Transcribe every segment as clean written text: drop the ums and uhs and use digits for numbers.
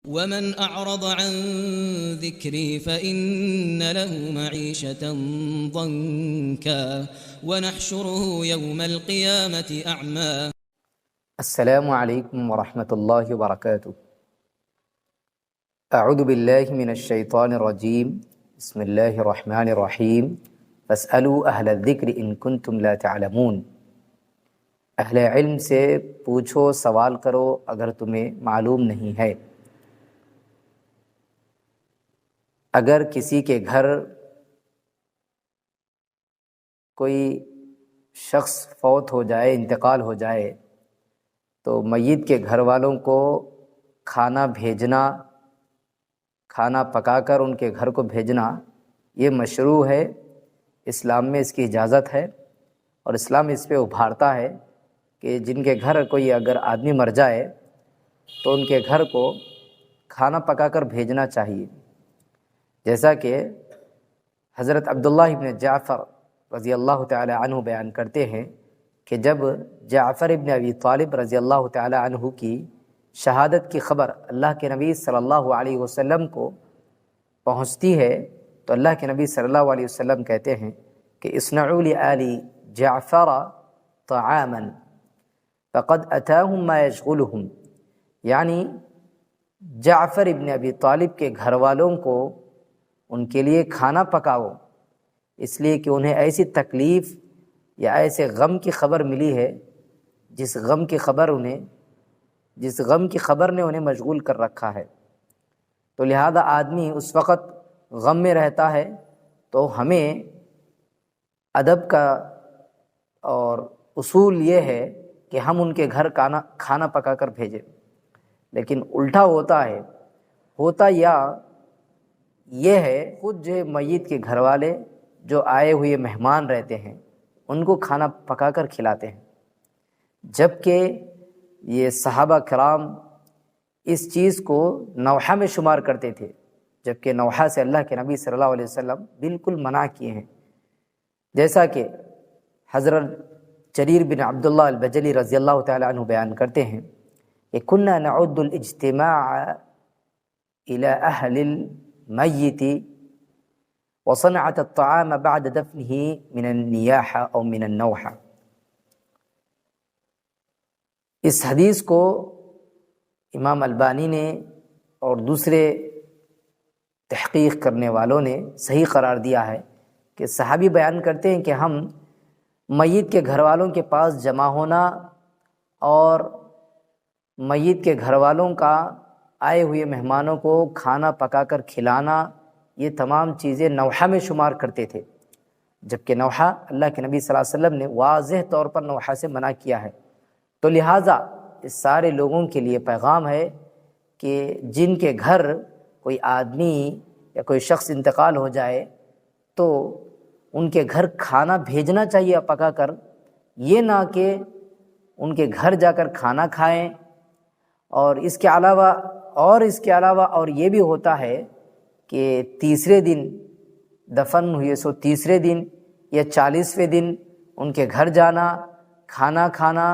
ومن أعرض عن ذكري فإن له معيشة ضنكا ونحشره يوم القيامة أعمى. السلام علیکم ورحمۃ اللہ وبرکاتہ۔ اعوذ باللہ من الشیطان الرجیم، بسم اللہ الرحمن الرحیم۔ فاسألوا اہل الذکر ان کنتم لا تعلمون۔ اہل علم سے پوچھو، سوال کرو اگر تمہیں معلوم نہیں ہے۔ اگر کسی کے گھر کوئی شخص فوت ہو جائے، انتقال ہو جائے، تو میت کے گھر والوں کو کھانا بھیجنا، کھانا پکا کر ان کے گھر کو بھیجنا، یہ مشروع ہے۔ اسلام میں اس کی اجازت ہے، اور اسلام اس پہ ابھارتا ہے کہ جن کے گھر کوئی اگر آدمی مر جائے تو ان کے گھر کو کھانا پکا کر بھیجنا چاہیے۔ جیسا کہ حضرت عبداللہ ابن جعفر رضی اللہ تعالی عنہ بیان کرتے ہیں کہ جب جعفر ابن ابی طالب رضی اللہ تعالی عنہ کی شہادت کی خبر اللہ کے نبی صلی اللہ علیہ وسلم کو پہنچتی ہے، تو اللہ کے نبی صلی اللہ علیہ وسلم کہتے ہیں کہ اصنعوا لآل جعفر طعاما فقد اتاہم ما یشغلہم، یعنی جعفر ابن ابی طالب کے گھر والوں کو ان کے لیے کھانا پکاؤ، اس لیے کہ انہیں ایسی تکلیف یا ایسے غم کی خبر ملی ہے جس غم کی خبر نے انہیں مشغول کر رکھا ہے۔ تو لہذا آدمی اس وقت غم میں رہتا ہے، تو ہمیں ادب کا اور اصول یہ ہے کہ ہم ان کے گھر کھانا پکا کر بھیجیں۔ لیکن الٹا ہوتا یہ ہے، خود جو میت کے گھر والے جو آئے ہوئے مہمان رہتے ہیں ان کو کھانا پکا کر کھلاتے ہیں، جبکہ یہ صحابہ کرام اس چیز کو نوحہ میں شمار کرتے تھے، جبکہ نوحہ سے اللہ کے نبی صلی اللہ علیہ وسلم بالکل منع کیے ہیں۔ جیسا کہ حضرت جریر بن عبداللہ البجلی رضی اللہ تعالی عنہ بیان کرتے ہیں کہ كنا نعد الاجتماع الى اہل المیت وصنعت الطعام بعد دفنه من النیاحہ او من النوحہ۔ اس حدیث کو امام البانی نے اور دوسرے تحقیق کرنے والوں نے صحیح قرار دیا ہے کہ صحابی بیان کرتے ہیں کہ ہم میت کے گھر والوں کے پاس جمع ہونا اور میت کے گھر والوں کا آئے ہوئے مہمانوں کو کھانا پکا کر کھلانا، یہ تمام چیزیں نوحہ میں شمار کرتے تھے، جبکہ نوحہ اللہ کے نبی صلی اللہ علیہ وسلم نے واضح طور پر نوحہ سے منع کیا ہے۔ تو لہٰذا اس سارے لوگوں کے لیے پیغام ہے کہ جن کے گھر کوئی آدمی یا کوئی شخص انتقال ہو جائے تو ان کے گھر کھانا بھیجنا چاہیے پکا کر، یہ نہ کہ ان کے گھر جا کر کھانا کھائیں۔ اور اس کے علاوہ اور یہ بھی ہوتا ہے کہ تیسرے دن دفن ہوئے سو تیسرے دن یا 40ویں دن ان کے گھر جانا، کھانا کھانا،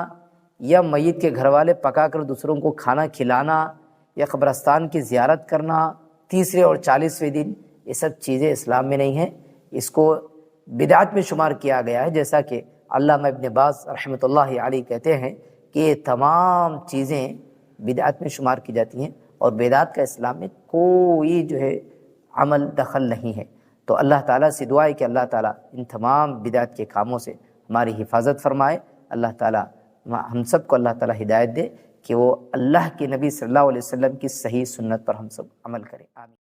یا میت کے گھر والے پکا کر دوسروں کو کھانا کھلانا، یا قبرستان کی زیارت کرنا تیسرے اور 40ویں دن، یہ سب چیزیں اسلام میں نہیں ہیں، اس کو بدعت میں شمار کیا گیا ہے۔ جیسا کہ علامہ ابن باز رحمۃ اللہ علیہ کہتے ہیں کہ یہ تمام چیزیں بدعت میں شمار کی جاتی ہیں، اور بدعت کا اسلام میں کوئی جو ہے عمل دخل نہیں ہے۔ تو اللہ تعالیٰ سے دعا ہے کہ اللہ تعالیٰ ان تمام بدعت کے کاموں سے ہماری حفاظت فرمائے۔ اللہ تعالیٰ ہم سب کو اللہ تعالیٰ ہدایت دے کہ وہ اللہ کے نبی صلی اللہ علیہ وسلم کی صحیح سنت پر ہم سب عمل کریں۔ آمین۔